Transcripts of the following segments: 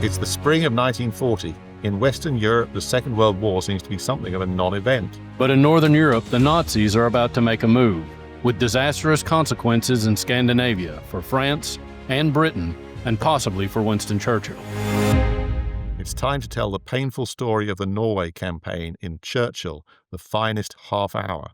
It's the spring of 1940. In Western Europe, the Second World War seems to be something of a non-event. But in Northern Europe, the Nazis are about to make a move, with disastrous consequences in Scandinavia for France and Britain, and possibly for Winston Churchill. It's time to tell the painful story of the Norway campaign in Churchill, the finest half hour.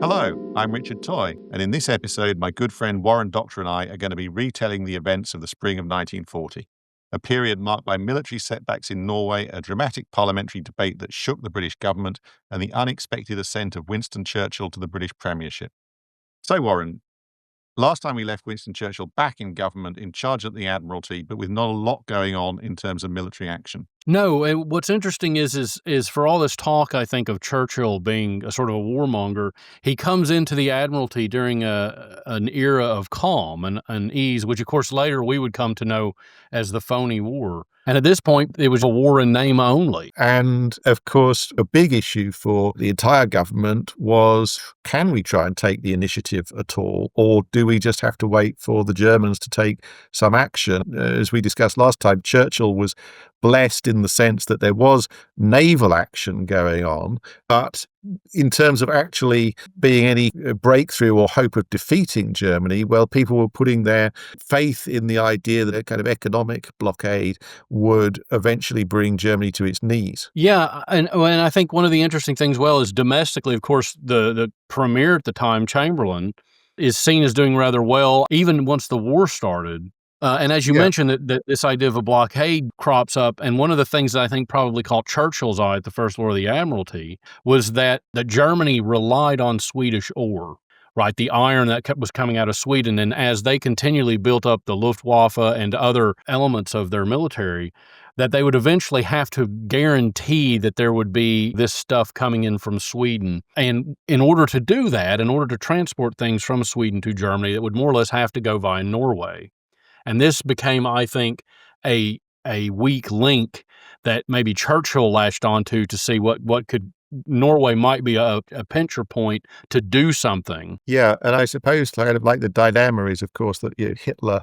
Hello, I'm Richard Toye, and in this episode, my good friend Warren Dockter and I are going to be retelling the events of the spring of 1940, a period marked by military setbacks in Norway, a dramatic parliamentary debate that shook the British government, and the unexpected ascent of Winston Churchill to the British premiership. So, Warren, last time we left Winston Churchill back in government, in charge at the Admiralty, but with not a lot going on in terms of military action. No, what's interesting is for all this talk, I think, of Churchill being a sort of a warmonger, he comes into the Admiralty during an era of calm and ease, which, of course, later we would come to know as the Phony War. And at this point, it was a war in name only. And, of course, a big issue for the entire government was, can we try and take the initiative at all, or do we just have to wait for the Germans to take some action? As we discussed last time, Churchill was blessed in the sense that there was naval action going on, but in terms of actually being any breakthrough or hope of defeating Germany, well, people were putting their faith in the idea that a kind of economic blockade would eventually bring Germany to its knees. Yeah, and I think one of the interesting things, is domestically, of course, the premier at the time, Chamberlain, is seen as doing rather well, even once the war started. And as you mentioned, that this idea of a blockade crops up, and one of the things that I think probably caught Churchill's eye at the First Lord of the Admiralty was that Germany relied on Swedish ore, right? The iron that was coming out of Sweden, and as they continually built up the Luftwaffe and other elements of their military, that they would eventually have to guarantee that there would be this stuff coming in from Sweden. And in order to do that, in order to transport things from Sweden to Germany, it would more or less have to go via Norway. And this became, I think, a weak link that maybe Churchill latched onto to see what could Norway might be a pincher point to do something. Yeah, and I suppose kind of like the dilemma is, of course, that Hitler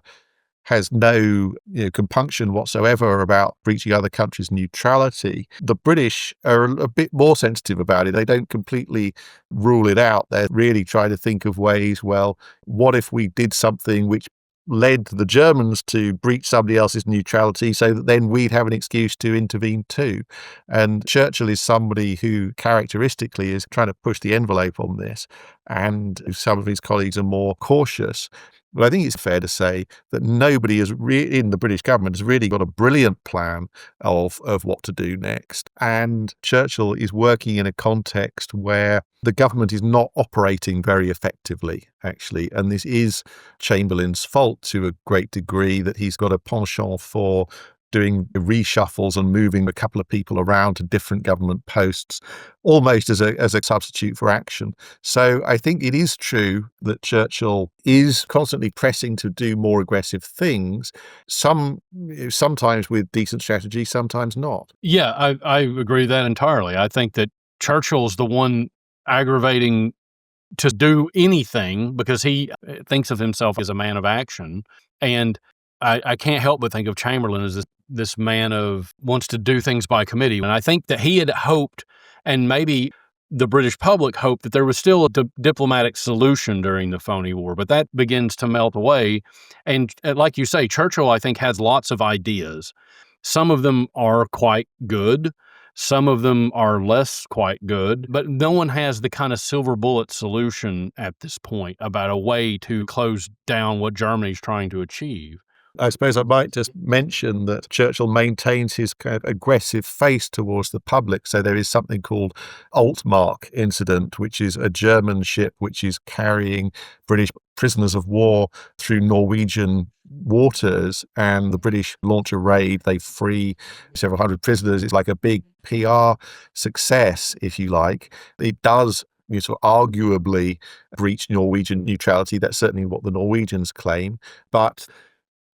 has no compunction whatsoever about breaching other countries' neutrality. The British are a bit more sensitive about it. They don't completely rule it out. They're really trying to think of ways, well, what if we did something which led the Germans to breach somebody else's neutrality so that then we'd have an excuse to intervene too. And Churchill is somebody who characteristically is trying to push the envelope on this, and some of his colleagues are more cautious. But I think it's fair to say that nobody in the British government has really got a brilliant plan of what to do next. And Churchill is working in a context where the government is not operating very effectively, actually. And this is Chamberlain's fault to a great degree, that he's got a penchant for doing reshuffles and moving a couple of people around to different government posts, almost as a substitute for action. So I think it is true that Churchill is constantly pressing to do more aggressive things, sometimes with decent strategy, sometimes not. Yeah, I agree with that entirely. I think that Churchill's the one aggravating to do anything because he thinks of himself as a man of action. And I can't help but think of Chamberlain as this man of wants to do things by committee. And I think that he had hoped, and maybe the British public hoped, that there was still a diplomatic solution during the Phony War, but that begins to melt away. And like you say, Churchill, I think, has lots of ideas. Some of them are quite good. Some of them are less quite good, but no one has the kind of silver bullet solution at this point about a way to close down what Germany's trying to achieve. I suppose I might just mention that Churchill maintains his kind of aggressive face towards the public. So there is something called Altmark incident, which is a German ship which is carrying British prisoners of war through Norwegian waters, and the British launch a raid. They free several hundred prisoners. It's like a big PR success, if you like. It does sort of arguably breach Norwegian neutrality. That's certainly what the Norwegians claim. But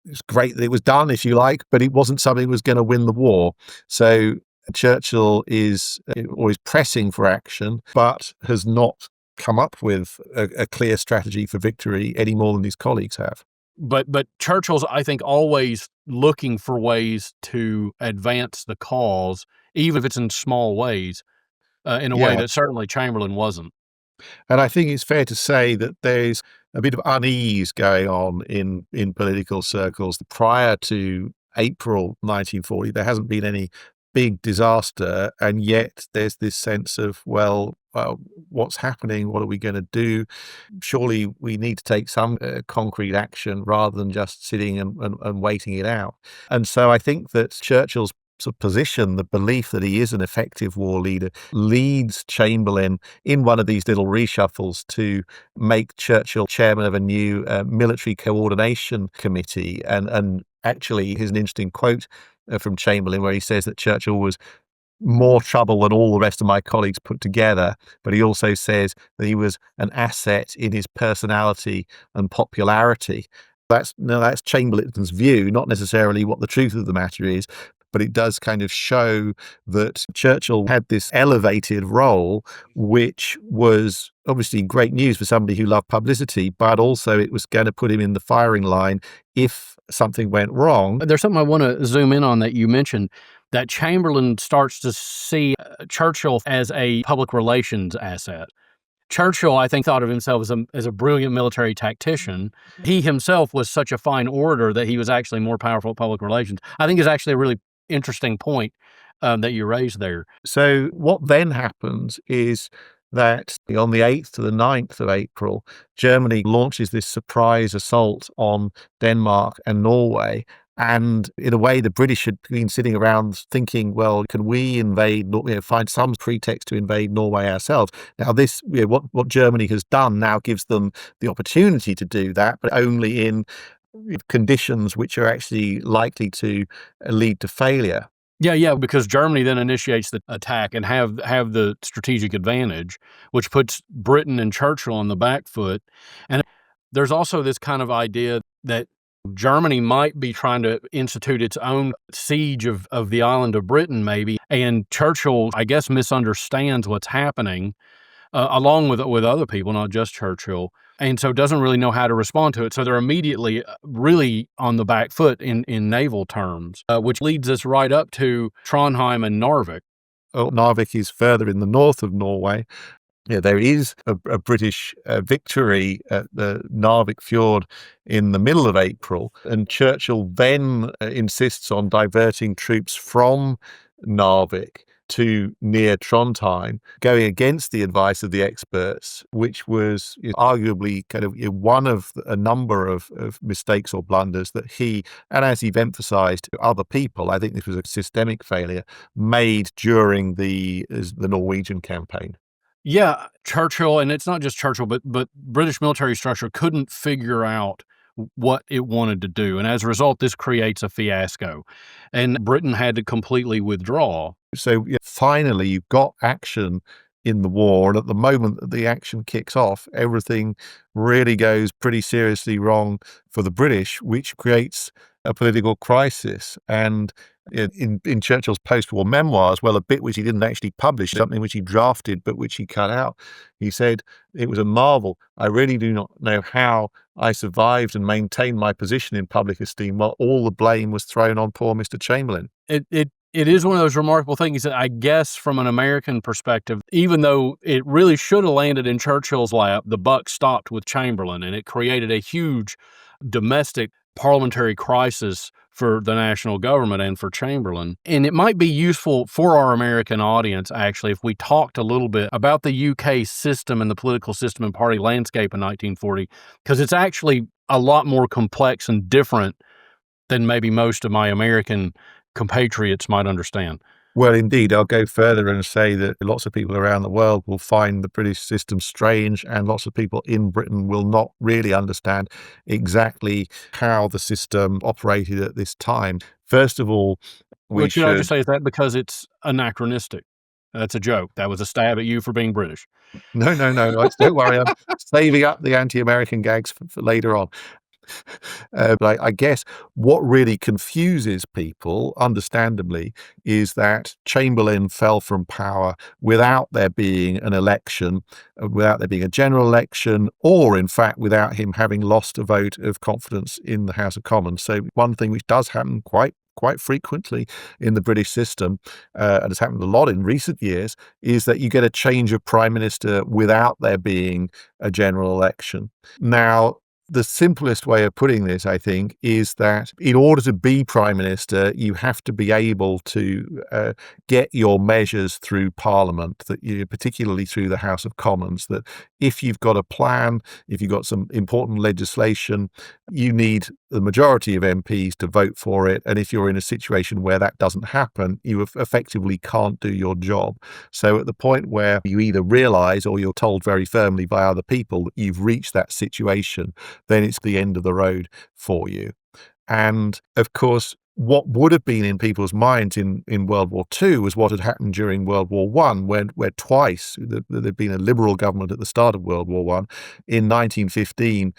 it's great that it was done, if you like, but it wasn't something that was going to win the war. So Churchill is always pressing for action, but has not come up with a clear strategy for victory any more than his colleagues have. But Churchill's, I think, always looking for ways to advance the cause, even if it's in small ways, in a way Yeah. that certainly Chamberlain wasn't. And I think it's fair to say that there's a bit of unease going on in political circles. Prior to April 1940, there hasn't been any big disaster, and yet there's this sense of, well, what's happening? What are we going to do? Surely we need to take some concrete action rather than just sitting and waiting it out. And so I think that Churchill's sort of position, the belief that he is an effective war leader, leads Chamberlain in one of these little reshuffles to make Churchill chairman of a new military coordination committee. And actually, here's an interesting quote from Chamberlain where he says that Churchill was more trouble than all the rest of my colleagues put together, but he also says that he was an asset in his personality and popularity. That's Chamberlain's view, not necessarily what the truth of the matter is, but it does kind of show that Churchill had this elevated role, which was obviously great news for somebody who loved publicity, but also it was going to put him in the firing line if something went wrong. There's something I want to zoom in on that you mentioned, that Chamberlain starts to see Churchill as a public relations asset. Churchill, I think, thought of himself as a brilliant military tactician. He himself was such a fine orator that he was actually more powerful at public relations. I think is actually a really interesting point that you raised there. So what then happens is that on the 8th to the 9th of April, Germany launches this surprise assault on Denmark and Norway. And in a way, the British had been sitting around thinking, well, can we invade, find some pretext to invade Norway ourselves? Now, this, what Germany has done now gives them the opportunity to do that, but only in conditions which are actually likely to lead to failure. Yeah, because Germany then initiates the attack and have the strategic advantage, which puts Britain and Churchill on the back foot. And there's also this kind of idea that Germany might be trying to institute its own siege of the island of Britain, maybe. And Churchill, I guess, misunderstands what's happening, along with other people, not just Churchill, and so doesn't really know how to respond to it. So they're immediately really on the back foot in naval terms, which leads us right up to Trondheim and Narvik. Well, Narvik is further in the north of Norway. Yeah, there is a British victory at the Narvik fjord in the middle of April, and Churchill then insists on diverting troops from Narvik to near Trondheim, going against the advice of the experts, which was arguably kind of one of a number of mistakes or blunders that he, and as he've emphasized to other people, I think this was a systemic failure, made during the Norwegian campaign. Yeah, Churchill, and it's not just Churchill, but British military structure couldn't figure out what it wanted to do. And as a result, this creates a fiasco. And Britain had to completely withdraw. So finally, you've got action in the war. And at the moment that the action kicks off, everything really goes pretty seriously wrong for the British, which creates a political crisis. And in Churchill's post-war memoirs, well, a bit which he didn't actually publish, something which he drafted but which he cut out, he said, "It was a marvel. I really do not know how I survived and maintained my position in public esteem while all the blame was thrown on poor Mr. Chamberlain." It is one of those remarkable things that I guess from an American perspective, even though it really should have landed in Churchill's lap, the buck stopped with Chamberlain, and it created a huge domestic parliamentary crisis for the national government and for Chamberlain. And it might be useful for our American audience, actually, if we talked a little bit about the UK system and the political system and party landscape in 1940, because it's actually a lot more complex and different than maybe most of my American compatriots might understand. Well, indeed, I'll go further and say that lots of people around the world will find the British system strange, and lots of people in Britain will not really understand exactly how the system operated at this time. First of all, What should I just say is that because it's anachronistic. That's a joke. That was a stab at you for being British. No, don't worry. I'm saving up the anti-American gags for later on. But I guess what really confuses people, understandably, is that Chamberlain fell from power without there being an election, without there being a general election, or in fact, without him having lost a vote of confidence in the House of Commons. So one thing which does happen quite frequently in the British system, and has happened a lot in recent years, is that you get a change of prime minister without there being a general election. Now, the simplest way of putting this, I think, is that in order to be prime minister, you have to be able to get your measures through Parliament, that you, particularly through the House of Commons. That if you've got a plan, if you've got some important legislation, you need the majority of MPs to vote for it. And if you're in a situation where that doesn't happen, you effectively can't do your job. So at the point where you either realize or you're told very firmly by other people that you've reached that situation, then it's the end of the road for you. And of course, what would have been in people's minds in World War II was what had happened during World War I, where twice there'd been a Liberal government at the start of World War I. In 1915,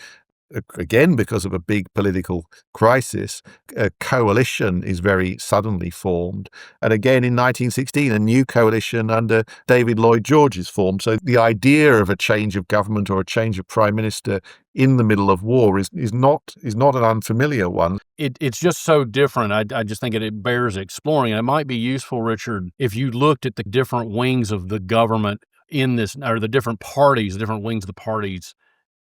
again, because of a big political crisis, a coalition is very suddenly formed. And again, in 1916, a new coalition under David Lloyd George is formed. So the idea of a change of government or a change of prime minister in the middle of war is not an unfamiliar one. It's just so different. I just think it bears exploring. And it might be useful, Richard, if you looked at the different wings of the government in this, or the different parties, the different wings of the parties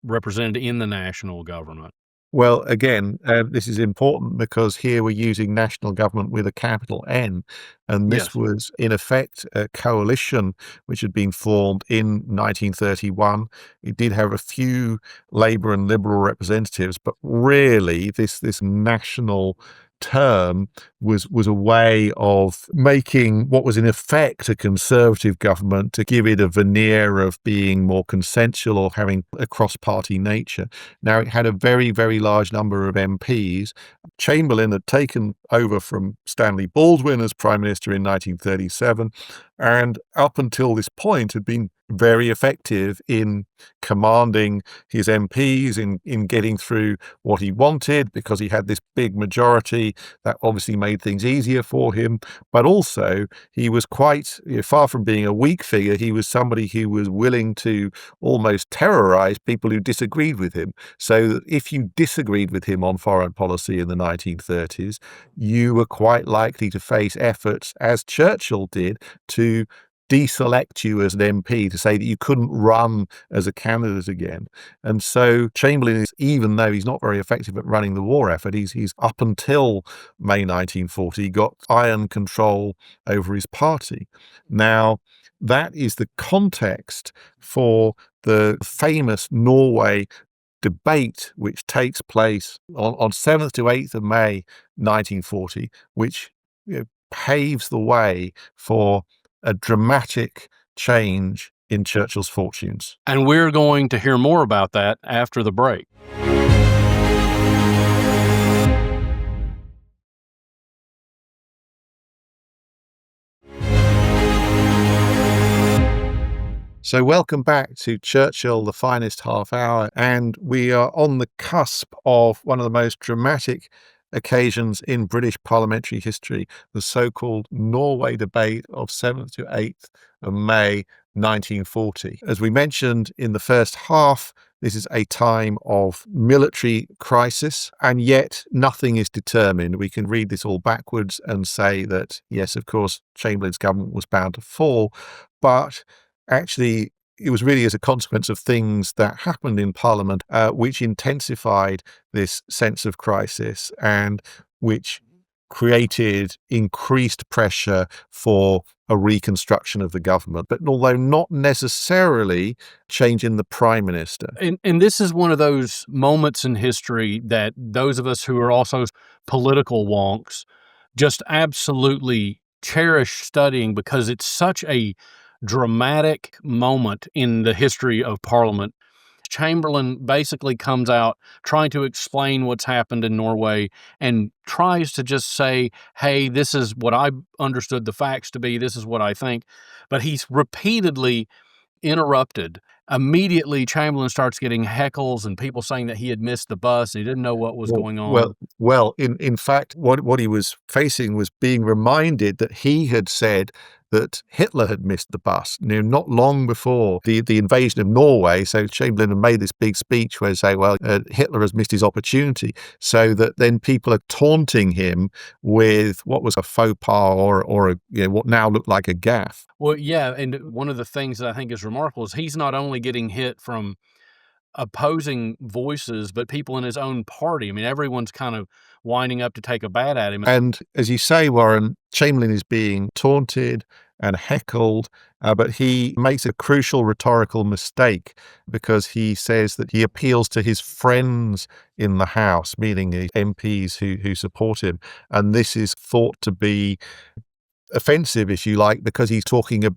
represented in the national government. Well, again, this is important because here we're using national government with a capital N, and this Yes. was in effect a coalition which had been formed in 1931. It did have a few Labour and Liberal representatives, but really this national term was a way of making what was in effect a conservative government, to give it a veneer of being more consensual or having a cross-party nature. Now, it had a very, very large number of MPs. Chamberlain had taken over from Stanley Baldwin as Prime Minister in 1937, and up until this point had been very effective in commanding his MPs, in getting through what he wanted, because he had this big majority. That obviously made things easier for him. But also, he was quite, far from being a weak figure, he was somebody who was willing to almost terrorize people who disagreed with him. So that if you disagreed with him on foreign policy in the 1930s, you were quite likely to face efforts, as Churchill did, to deselect you as an MP, to say that you couldn't run as a candidate again. And so Chamberlain is, even though he's not very effective at running the war effort, he's up until May 1940 got iron control over his party. Now, that is the context for the famous Norway debate, which takes place on 7th to 8th of May 1940, which paves the way for a dramatic change in Churchill's fortunes. And we're going to hear more about that after the break. So welcome back to Churchill, the Finest Half Hour, and we are on the cusp of one of the most dramatic occasions in British parliamentary history, the so-called Norway debate of 7th to 8th of May 1940. As we mentioned in the first half, this is a time of military crisis, and yet nothing is determined. We can read this all backwards and say that, yes, of course, Chamberlain's government was bound to fall, but actually it was really as a consequence of things that happened in Parliament, which intensified this sense of crisis and which created increased pressure for a reconstruction of the government, but although not necessarily changing the prime minister. And this is one of those moments in history that those of us who are also political wonks just absolutely cherish studying, because it's such a dramatic moment in the history of Parliament. Chamberlain basically comes out trying to explain what's happened in Norway and tries to just say, hey, this is what I understood the facts to be, this is what I think. But he's repeatedly interrupted immediately Chamberlain starts getting heckles and people saying that he had missed the bus. He didn't know what was Well, going on. well, in fact, what he was facing was being reminded that he had said that Hitler had missed the bus, not long before the invasion of Norway. So Chamberlain had made this big speech where he say, well, Hitler has missed his opportunity. So that then people are taunting him with what was a faux pas or what now looked like a gaffe. Well, yeah, and one of the things that I think is remarkable is he's not only getting hit from opposing voices, but people in his own party. I mean, everyone's kind of winding up to take a bat at him. And as you say, Warren, Chamberlain is being taunted and heckled, but he makes a crucial rhetorical mistake because he says that he appeals to his friends in the House, meaning the MPs who support him. And this is thought to be offensive, if you like, because he's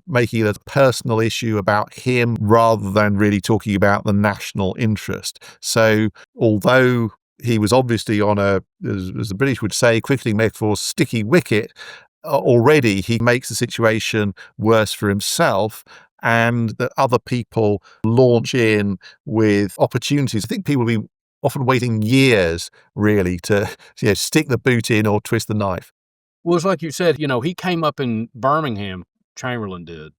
making it a personal issue about him rather than really talking about the national interest. So although he was obviously on as the British would say, quickly metaphor, sticky wicket, already he makes the situation worse for himself, and that other people launch in with opportunities. I think people will be often waiting years really to stick the boot in or twist the knife. Well, it's like you said, he came up in Birmingham, Chamberlain did,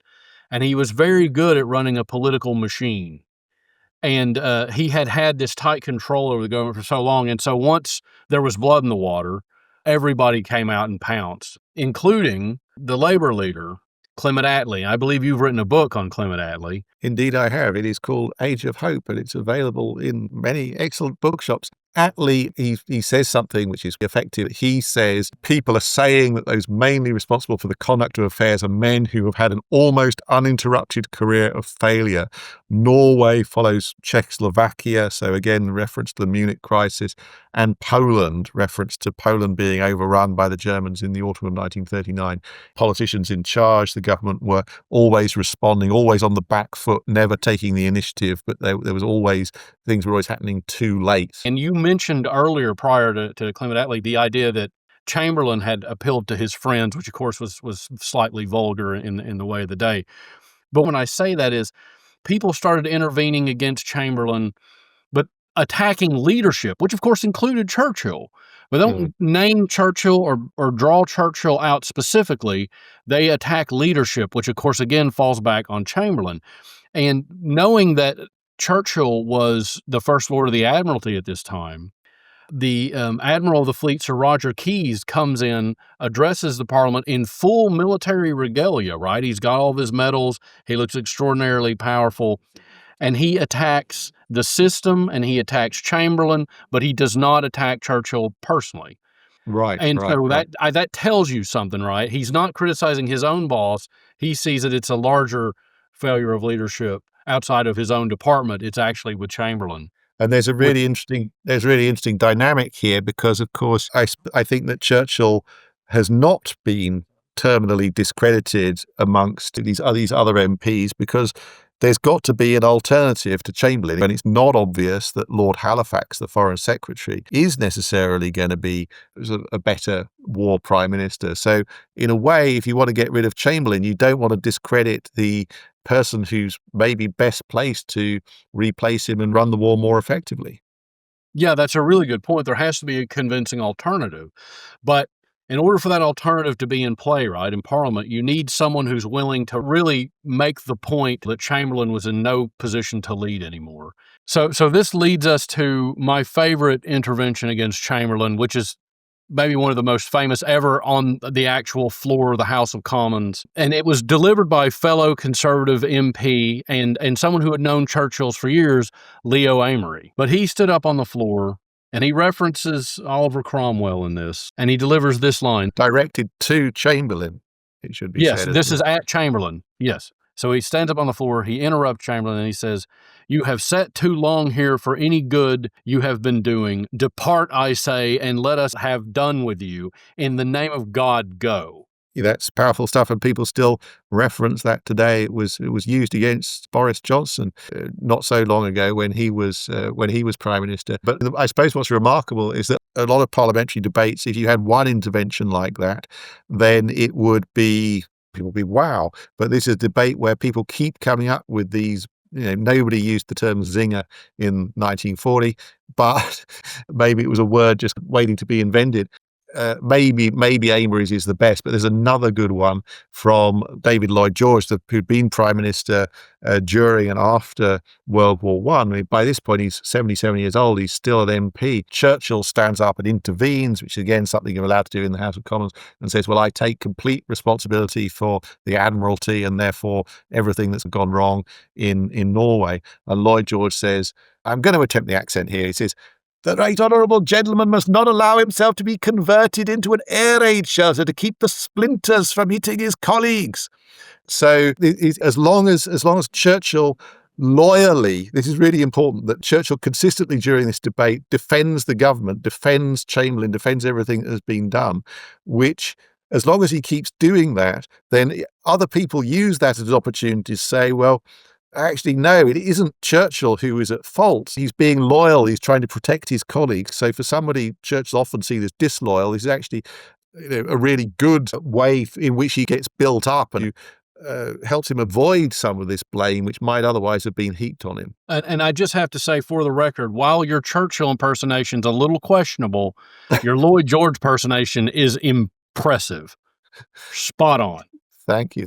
and he was very good at running a political machine. And he had this tight control over the government for so long. And so once there was blood in the water, everybody came out and pounced, including the labor leader, Clement Attlee. I believe you've written a book on Clement Attlee. Indeed, I have. It is called Age of Hope, and it's available in many excellent bookshops. Attlee, he says something which is effective. He says people are saying that those mainly responsible for the conduct of affairs are men who have had an almost uninterrupted career of failure. Norway follows Czechoslovakia, so again, reference to the Munich crisis, and Poland, reference to Poland being overrun by the Germans in the autumn of 1939. Politicians in charge, the government, were always responding, always on the back foot, never taking the initiative, but there was always, things were always happening too late. And you mentioned earlier, prior to Clement Attlee, the idea that Chamberlain had appealed to his friends, which of course was slightly vulgar in the way of the day. But when I say that is, people started intervening against Chamberlain, but attacking leadership, which of course included Churchill. But they don't name Churchill or draw Churchill out specifically. They attack leadership, which of course again falls back on Chamberlain. And knowing that Churchill was the First Lord of the Admiralty at this time, the Admiral of the Fleet, Sir Roger Keyes, comes in, addresses the Parliament in full military regalia, right? He's got all of his medals. He looks extraordinarily powerful. And he attacks the system and he attacks Chamberlain, but he does not attack Churchill personally. Right. And right, so right. that tells you something, right? He's not criticizing his own boss. He sees that it's a larger failure of leadership outside of his own department. It's actually with Chamberlain. And there's a really interesting dynamic here because, of course, I think that Churchill has not been terminally discredited amongst these other MPs because there's got to be an alternative to Chamberlain. And it's not obvious that Lord Halifax, the Foreign Secretary, is necessarily going to be a better war prime minister. So in a way, if you want to get rid of Chamberlain, you don't want to discredit the person who's maybe best placed to replace him and run the war more effectively. Yeah, that's a really good point. There has to be a convincing alternative. But in order for that alternative to be in play, right, in Parliament, you need someone who's willing to really make the point that Chamberlain was in no position to lead anymore. So this leads us to my favorite intervention against Chamberlain, which is maybe one of the most famous ever on the actual floor of the House of Commons. And it was delivered by fellow Conservative MP and someone who had known Churchill's for years, Leo Amery. But he stood up on the floor and he references Oliver Cromwell in this, and he delivers this line. Directed to Chamberlain, it should be said. Yes, this is at Chamberlain. Yes. So he stands up on the floor, he interrupts Chamberlain, and he says, "You have sat too long here for any good you have been doing. Depart, I say, and let us have done with you. In the name of God, go." Yeah, that's powerful stuff, and people still reference that today. It was used against Boris Johnson not so long ago when he was Prime Minister. But I suppose what's remarkable is that a lot of parliamentary debates, if you had one intervention like that, then it would be, people would be, wow. But this is a debate where people keep coming up with these Nobody used the term zinger in 1940, but maybe it was a word just waiting to be invented. Maybe Amory's is the best, but there's another good one from David Lloyd George, who'd been prime minister during and after World War One. I mean, by this point, he's 77 years old. He's still an MP. Churchill stands up and intervenes, which is again something you're allowed to do in the House of Commons, and says, "Well, I take complete responsibility for the Admiralty and therefore everything that's gone wrong in Norway." And Lloyd George says, I'm going to attempt the accent here. He says, "The right honourable gentleman must not allow himself to be converted into an air raid shelter to keep the splinters from hitting his colleagues." So as long as Churchill loyally, this is really important, that Churchill consistently during this debate defends the government, defends Chamberlain, defends everything that has been done, which as long as he keeps doing that, then other people use that as an opportunity to say, well, actually, no, it isn't Churchill who is at fault. He's being loyal. He's trying to protect his colleagues. So for somebody Churchill's often seen as disloyal, this is actually a really good way in which he gets built up and helps him avoid some of this blame, which might otherwise have been heaped on him. And I just have to say, for the record, while your Churchill impersonation's a little questionable, your Lloyd George impersonation is impressive. Spot on. Thank you.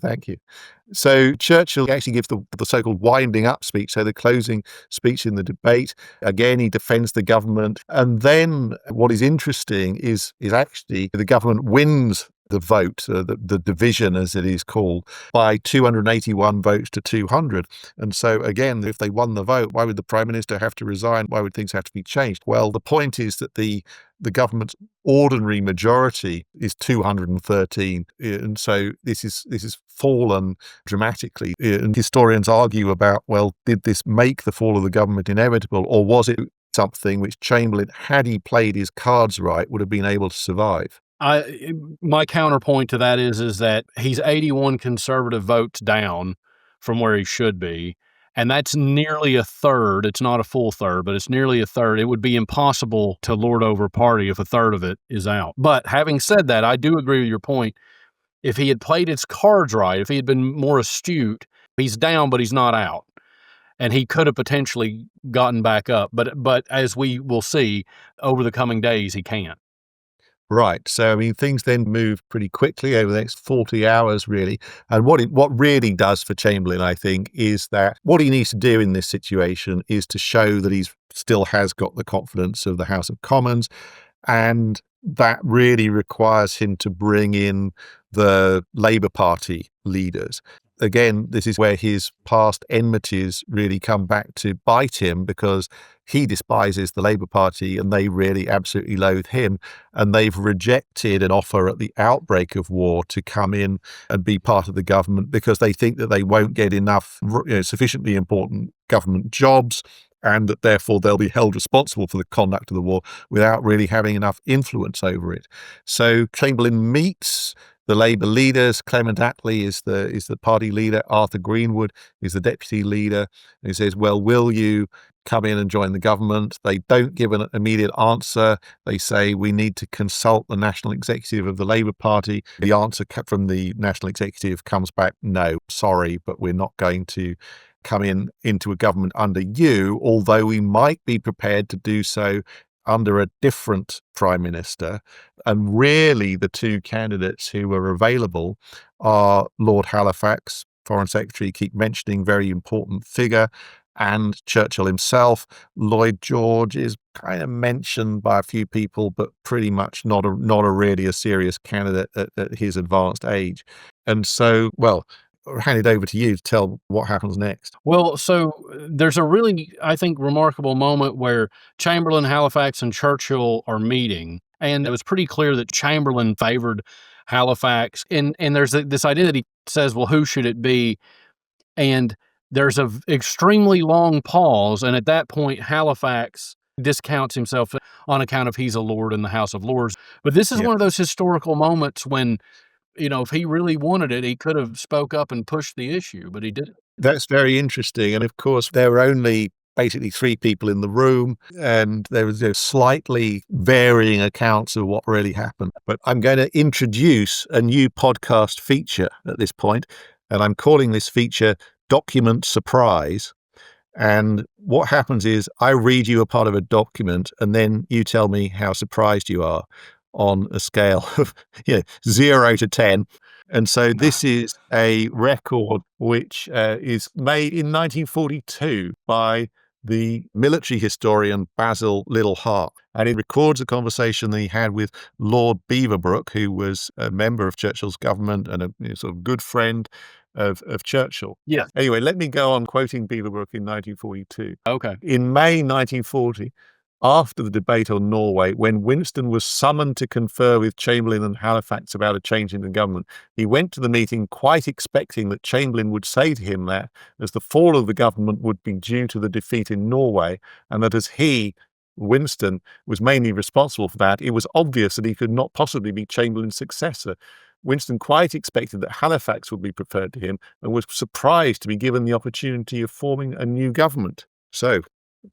So Churchill actually gives the so-called winding up speech, so the closing speech in the debate. Again, he defends the government. And then what is interesting is actually the government wins the vote, the division as it is called, by 281 votes to 200. And so again, if they won the vote, why would the Prime Minister have to resign? Why would things have to be changed? Well, the point is that the government's ordinary majority is 213. And so this is fallen dramatically. And historians argue about, well, did this make the fall of the government inevitable, or was it something which Chamberlain, had he played his cards right, would have been able to survive? My counterpoint to that is that he's 81 conservative votes down from where he should be, and that's nearly a third. It's not a full third, but it's nearly a third. It would be impossible to lord over party if a third of it is out. But having said that, I do agree with your point. If he had played his cards right, if he had been more astute, he's down, but he's not out. And he could have potentially gotten back up. But as we will see over the coming days, he can't. Right. So, I mean, things then move pretty quickly over the next 40 hours, really. And what really does for Chamberlain, I think, is that what he needs to do in this situation is to show that he still has got the confidence of the House of Commons. And that really requires him to bring in the Labour Party leaders. Again, this is where his past enmities really come back to bite him, because he despises the Labour Party and they really absolutely loathe him. And they've rejected an offer at the outbreak of war to come in and be part of the government, because they think that they won't get enough sufficiently important government jobs, and that therefore they'll be held responsible for the conduct of the war without really having enough influence over it. So Chamberlain meets the Labour leaders. Clement Attlee is the party leader. Arthur Greenwood is the deputy leader. And he says, well, will you come in and join the government? They don't give an immediate answer. They say, we need to consult the national executive of the Labour Party. The answer from the national executive comes back, no, sorry, but we're not going to come into a government under you, although we might be prepared to do so under a different prime minister. And really the two candidates who are available are Lord Halifax, Foreign Secretary, keep mentioning, very important figure, and Churchill himself. Lloyd George is kind of mentioned by a few people, but pretty much not a really a serious candidate at his advanced age. And so, well, I'll hand it over to you to tell what happens next. Well, so there's a really, I think, remarkable moment where Chamberlain, Halifax, and Churchill are meeting. And it was pretty clear that Chamberlain favored Halifax. And there's this idea that he says, well, who should it be? And there's an extremely long pause. And at that point, Halifax discounts himself on account of he's a lord in the House of Lords. But this is one of those historical moments when, if he really wanted it, he could have spoke up and pushed the issue, but he didn't. That's very interesting. And of course, there were only basically three people in the room, and there was slightly varying accounts of what really happened. But I'm going to introduce a new podcast feature at this point, and I'm calling this feature Document Surprise. And what happens is I read you a part of a document and then you tell me how surprised you are on a scale of 0 to 10. And so this is a record which is made in 1942 by the military historian Basil Little-Hart. And it records a conversation that he had with Lord Beaverbrook, who was a member of Churchill's government and a sort of good friend of Churchill. Yeah. Anyway, let me go on quoting Beaverbrook in 1942. Okay. In May 1940, after the debate on Norway, when Winston was summoned to confer with Chamberlain and Halifax about a change in the government, he went to the meeting quite expecting that Chamberlain would say to him that, as the fall of the government would be due to the defeat in Norway, and that as he, Winston, was mainly responsible for that, it was obvious that he could not possibly be Chamberlain's successor. Winston quite expected that Halifax would be preferred to him and was surprised to be given the opportunity of forming a new government. So,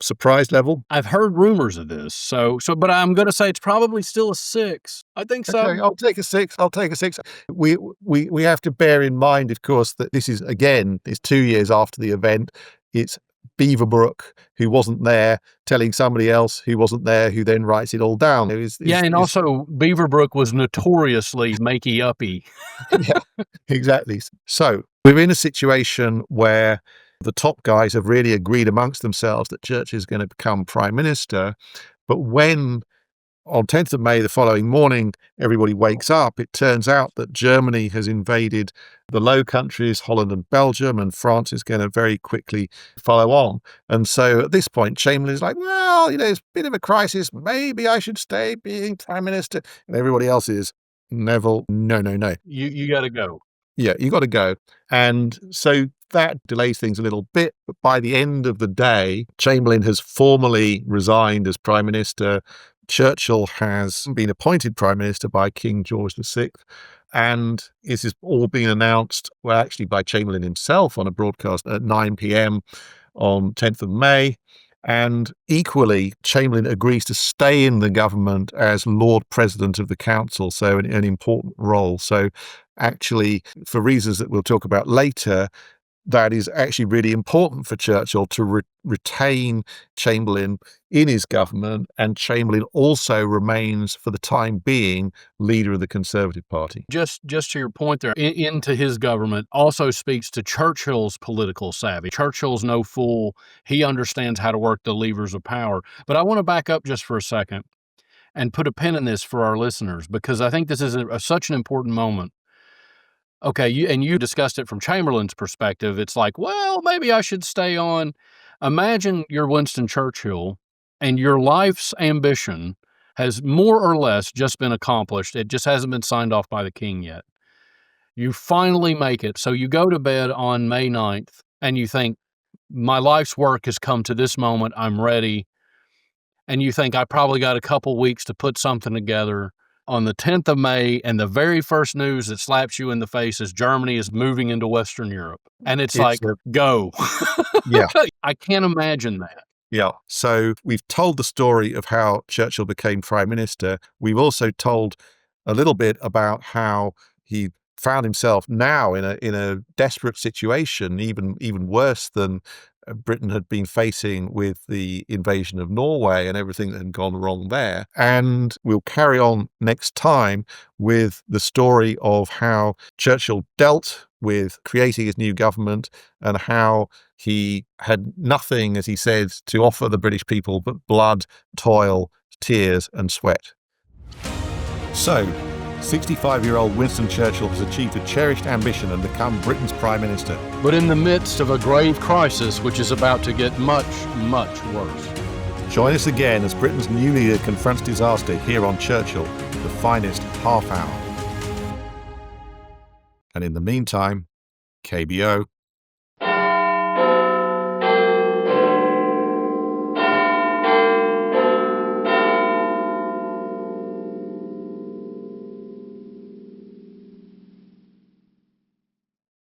surprise level? I've heard rumors of this, but I'm going to say it's probably still a 6. I think so. Okay, I'll take a 6. I'll take a 6. We have to bear in mind, of course, that this is, again, it's 2 years after the event. It's Beaverbrook, who wasn't there, telling somebody else who wasn't there, who then writes it all down. Also Beaverbrook was notoriously makey-uppy. Yeah, exactly. So we're in a situation where the top guys have really agreed amongst themselves that Churchill is going to become prime minister. But when on 10th of May, the following morning, everybody wakes up, it turns out that Germany has invaded the Low Countries, Holland and Belgium, and France is going to very quickly follow on. And so at this point, Chamberlain's like, well, it's a bit of a crisis. Maybe I should stay being prime minister. And everybody else is, Neville, no. You got to go. Yeah, you got to go. And so that delays things a little bit. But by the end of the day, Chamberlain has formally resigned as prime minister. Churchill has been appointed prime minister by King George VI. And this is all being announced, well, actually by Chamberlain himself on a broadcast at 9 p.m. on 10th of May. And equally, Chamberlain agrees to stay in the government as Lord President of the Council, so an important role. So actually, for reasons that we'll talk about later, that is actually really important for Churchill to retain Chamberlain in his government, and Chamberlain also remains, for the time being, leader of the Conservative Party. Just to your point there, into his government also speaks to Churchill's political savvy. Churchill's no fool. He understands how to work the levers of power. But I want to back up just for a second and put a pin in this for our listeners, because I think this is such an important moment. Okay, you discussed it from Chamberlain's perspective. It's like, well, maybe I should stay on. Imagine you're Winston Churchill and your life's ambition has more or less just been accomplished. It just hasn't been signed off by the king yet. You finally make it. So you go to bed on May 9th and you think, my life's work has come to this moment. I'm ready. And you think, I probably got a couple weeks to put something together. On the 10th of May, and the very first news that slaps you in the face is Germany is moving into Western Europe. And it's like, go. Yeah. I can't imagine that. Yeah. So we've told the story of how Churchill became prime minister. We've also told a little bit about how he found himself now in a desperate situation, even worse than Britain had been facing with the invasion of Norway and everything that had gone wrong there. And we'll carry on next time with the story of how Churchill dealt with creating his new government and how he had nothing, as he said, to offer the British people but blood, toil, tears and sweat. So, 65-year-old Winston Churchill has achieved a cherished ambition and become Britain's Prime Minister. But in the midst of a grave crisis which is about to get much, much worse. Join us again as Britain's new leader confronts disaster here on Churchill, the finest half hour. And in the meantime, KBO.